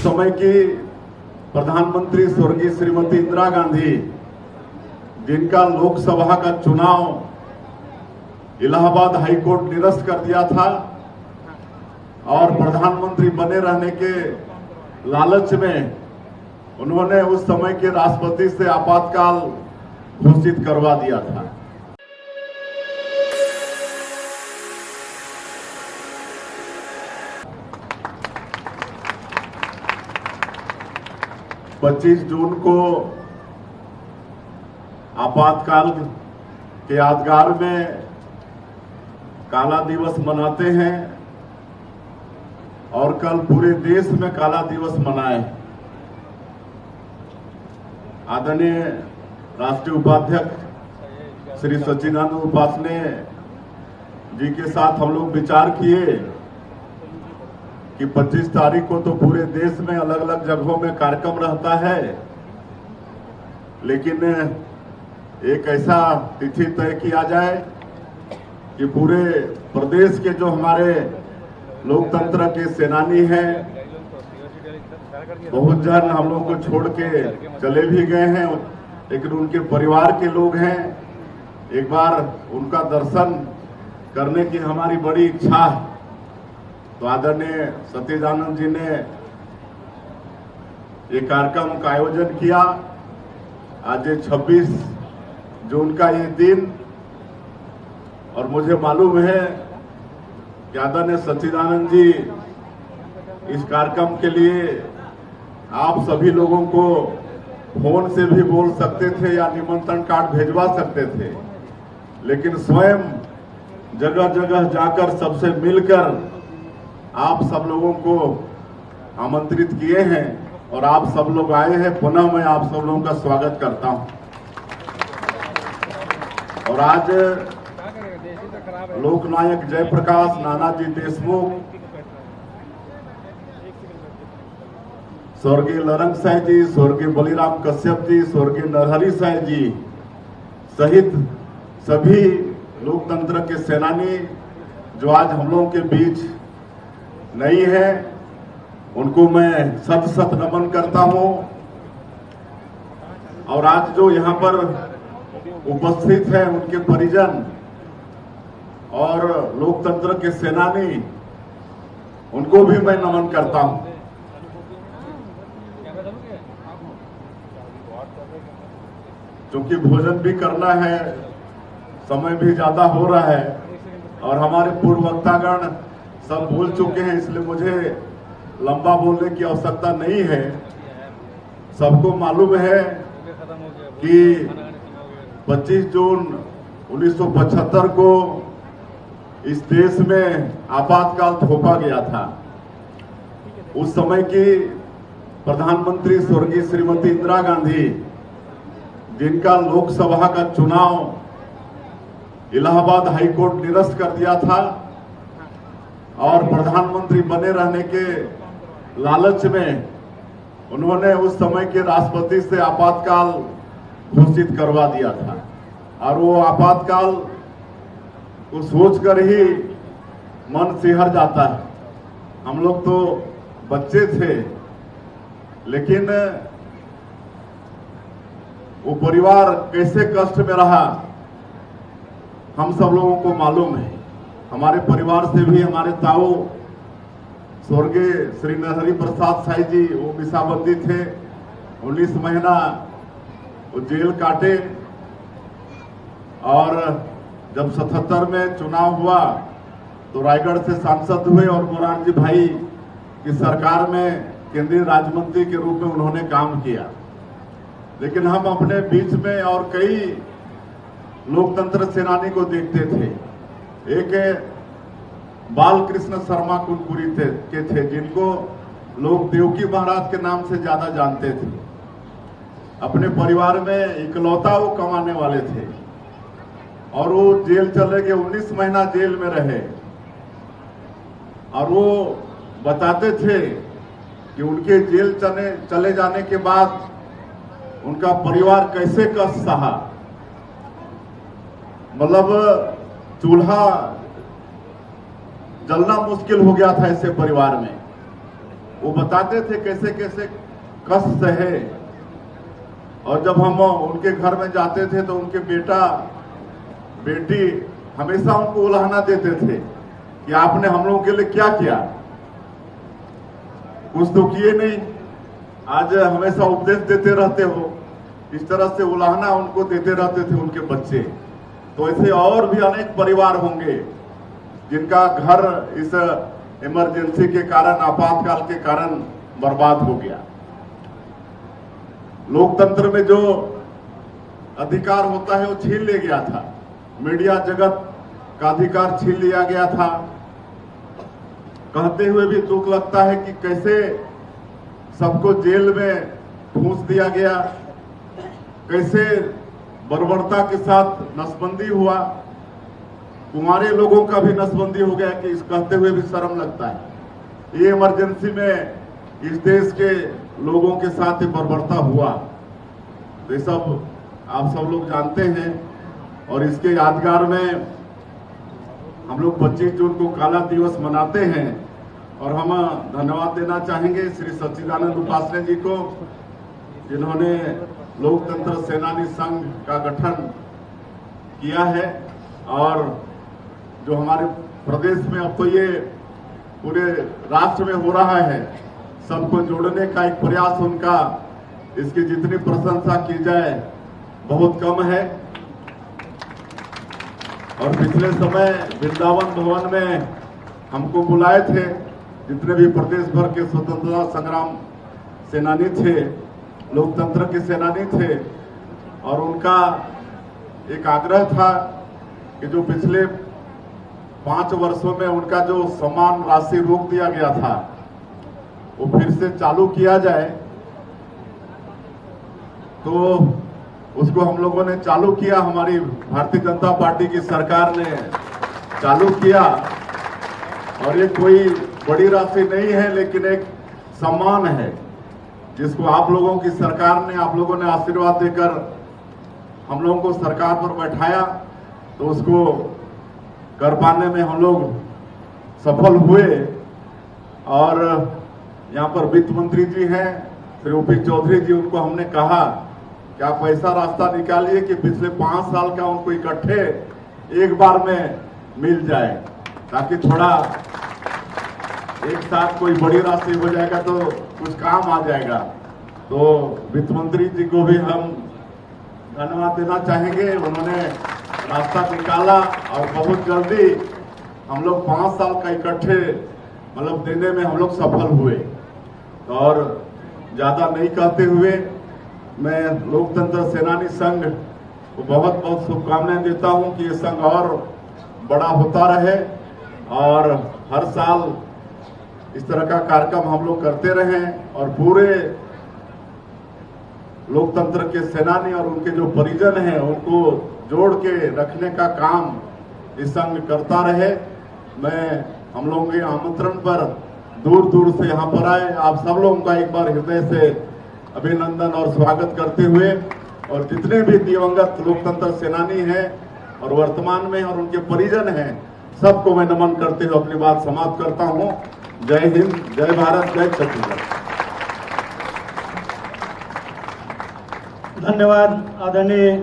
उस समय की प्रधानमंत्री स्वर्गीय श्रीमती इंदिरा गांधी, जिनका लोकसभा का चुनाव इलाहाबाद हाईकोर्ट निरस्त कर दिया था और प्रधानमंत्री बने रहने के लालच में उन्होंने उस समय के राष्ट्रपति से आपातकाल घोषित करवा दिया था। पच्चीस जून को आपातकाल के यादगार में काला दिवस मनाते हैं और कल पूरे देश में काला दिवस मनाए। आदरणीय राष्ट्रीय उपाध्यक्ष श्री सच्चिदानंद उपासने जी के साथ हम लोग विचार किए कि 25 तारीख को तो पूरे देश में अलग अलग जगहों में कार्यक्रम रहता है, लेकिन एक ऐसा तिथि तय किया जाए कि पूरे प्रदेश के जो हमारे लोकतंत्र के सेनानी हैं, बहुत जन हम लोग को छोड़ के चले भी गए हैं, लेकिन उनके परिवार के लोग हैं, एक बार उनका दर्शन करने की हमारी बड़ी इच्छा है। तो आदरणीय सच्चिदानंद जी ने ये कार्यक्रम का आयोजन किया। आज 26 जून का ये दिन, और मुझे मालूम है कि आदरणीय सच्चिदानंद जी इस कार्यक्रम के लिए आप सभी लोगों को फोन से भी बोल सकते थे या निमंत्रण कार्ड भेजवा सकते थे, लेकिन स्वयं जगह जगह जाकर सबसे मिलकर आप सब लोगों को आमंत्रित किए हैं और आप सब लोग आए हैं। पुनः मैं आप सब लोगों का स्वागत करता हूं। और आज लोकनायक जयप्रकाश नानाजी देशमुख, स्वर्गीय लरंग साय जी, स्वर्गीय बलिराम कश्यप जी, स्वर्गीय नरहरि साय जी सहित सभी लोकतंत्र के सेनानी जो आज हम लोगों के बीच नहीं है, उनको मैं शत शत नमन करता हूं। और आज जो यहाँ पर उपस्थित है उनके परिजन और लोकतंत्र के सेनानी, उनको भी मैं नमन करता हूं। क्योंकि भोजन भी करना है, समय भी ज्यादा हो रहा है और हमारे पूर्व वक्तागण सब बोल चुके हैं, इसलिए मुझे लंबा बोलने की आवश्यकता नहीं है। सबको मालूम है कि 25 जून 1975 को इस देश में आपातकाल थोपा गया था। उस समय की प्रधानमंत्री स्वर्गीय श्रीमती इंदिरा गांधी, जिनका लोकसभा का चुनाव इलाहाबाद हाईकोर्ट निरस्त कर दिया था और प्रधानमंत्री बने रहने के लालच में उन्होंने उस समय के राष्ट्रपति से आपातकाल घोषित करवा दिया था। और वो आपातकाल को सोचकर ही मन सिहर जाता है। हम लोग तो बच्चे थे, लेकिन वो परिवार कैसे कष्ट में रहा हम सब लोगों को मालूम है। हमारे परिवार से भी हमारे ताऊ स्वर्गीय श्री नरहरि प्रसाद साई जी, वो मिसाबंदी थे, 19 महीना वो जेल काटे। और जब 77 में चुनाव हुआ तो रायगढ़ से सांसद हुए और मोरारजी भाई की सरकार में केंद्रीय राज्य मंत्री के रूप में उन्होंने काम किया। लेकिन हम अपने बीच में और कई लोकतंत्र सेनानी को देखते थे। एक बाल कृष्ण शर्मा कुनकुरी थे, जिनको लोग देवकी महाराज के नाम से ज्यादा जानते थे। अपने परिवार में इकलौता वो कमाने वाले थे और वो जेल चले गए, 19 महीना जेल में रहे। और वो बताते थे कि उनके जेल चले जाने के बाद उनका परिवार कैसे कष्ट सहा। मतलब चूल्हा जलना मुश्किल हो गया था ऐसे परिवार में। वो बताते थे कैसे कैसे कष्ट सहे। और जब हम उनके घर में जाते थे तो उनके बेटा बेटी हमेशा उनको उलाहना देते थे कि आपने हम लोगों के लिए क्या किया, कुछ तो किए नहीं, आज हमेशा उपदेश देते रहते हो। इस तरह से उलाहना उनको देते रहते थे उनके बच्चे। तो ऐसे और भी अनेक परिवार होंगे जिनका घर इस इमरजेंसी के कारण, आपातकाल के कारण बर्बाद हो गया। लोकतंत्र में जो अधिकार होता है वो छीन ले गया था। मीडिया जगत का अधिकार छीन लिया गया था। कहते हुए भी दुख लगता है कि कैसे सबको जेल में ठूंस दिया गया, कैसे बर्बरता के साथ नसबंदी हुआ। कुमारे लोगों का भी नसबंदी हो गया कि इस कहते हुए भी शर्म लगता है। ये इमरजेंसी में इस देश के लोगों के साथ बर्बरता हुआ। ये सब आप सब लोग जानते हैं। और इसके यादगार में हम लोग 25 जून को काला दिवस मनाते हैं। और हम धन्यवाद देना चाहेंगे श्री सच्चिदानंद उपासने जी को, जिन्होंने लोकतंत्र सेनानी संघ का गठन किया है। और जो हमारे प्रदेश में अब तो ये पूरे राष्ट्र में हो रहा है, सबको जोड़ने का एक प्रयास उनका, इसकी जितनी प्रशंसा की जाए बहुत कम है। और पिछले समय वृंदावन भवन में हमको बुलाए थे जितने भी प्रदेश भर के स्वतंत्रता संग्राम सेनानी थे, लोकतंत्र के सेनानी थे। और उनका एक आग्रह था कि जो पिछले 5 वर्षों में उनका जो सम्मान राशि रोक दिया गया था वो फिर से चालू किया जाए। तो उसको हम लोगों ने चालू किया, हमारी भारतीय जनता पार्टी की सरकार ने चालू किया। और ये कोई बड़ी राशि नहीं है, लेकिन एक सम्मान है जिसको आप लोगों की सरकार ने, आप लोगों ने आशीर्वाद देकर हम लोगों को सरकार पर बैठाया। तो उसको कर पाने में हम लोग सफल हुए। और यहाँ पर वित्त मंत्री जी हैं श्री ओपी चौधरी जी, उनको हमने कहा कि आप ऐसा रास्ता निकालिए कि पिछले 5 साल का उनको इकट्ठे एक बार में मिल जाए, ताकि थोड़ा एक साथ कोई बड़ी राशि हो जाएगा तो कुछ काम आ जाएगा। तो वित्त मंत्री जी को भी हम धन्यवाद देना चाहेंगे, उन्होंने रास्ता निकाला। और बहुत जल्दी हम लोग 5 साल का इकट्ठे मतलब देने में हम लोग सफल हुए। और ज्यादा नहीं कहते हुए मैं लोकतंत्र सेनानी संघ को बहुत बहुत शुभकामनाएं देता हूं कि ये संघ और बड़ा होता रहे और हर साल इस तरह का कार्यक्रम हम लोग करते रहें। और पूरे लोकतंत्र के सेनानी और उनके जो परिजन हैं उनको जोड़ के रखने का काम इस संघ करता रहे। मैं हम लोगों के आमंत्रण पर दूर दूर से यहाँ पर आए आप सब लोगों का एक बार हृदय से अभिनंदन और स्वागत करते हुए, और जितने भी दिवंगत लोकतंत्र सेनानी हैं और वर्तमान में और उनके परिजन हैं, सबको मैं नमन करते हुए अपनी बात समाप्त करता हूँ। जय हिंद, जय भारत, जय छत्तीसगढ़। धन्यवाद आदरणीय